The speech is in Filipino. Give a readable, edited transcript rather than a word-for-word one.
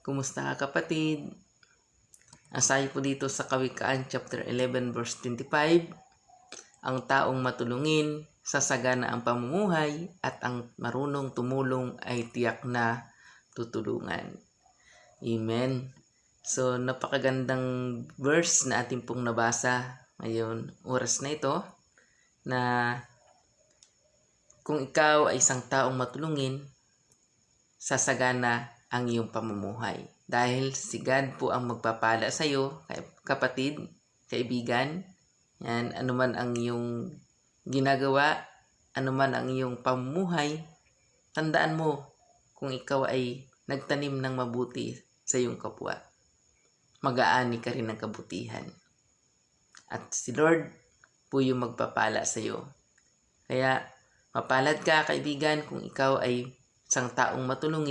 Kumusta ka kapatid? Asayo po dito sa Kawikaan chapter 11 verse 25. Ang taong matulungin, sasagana ang pamumuhay at ang marunong tumulong ay tiyak na tutulungan. Amen. So napakagandang verse na ating pong nabasa ngayon oras na ito na kung ikaw ay isang taong matulungin, sasagana ang iyong pamumuhay. Dahil si God po ang magpapala sa iyo, kapatid, kaibigan. Yan, anuman ang iyong ginagawa, anuman ang iyong pamumuhay, tandaan mo kung ikaw ay nagtanim ng mabuti sa iyong kapwa. Mag-aani ka rin ng kabutihan. At si Lord po yung magpapala sa iyo. Kaya mapalad ka kaibigan kung ikaw ay isang taong matulungin.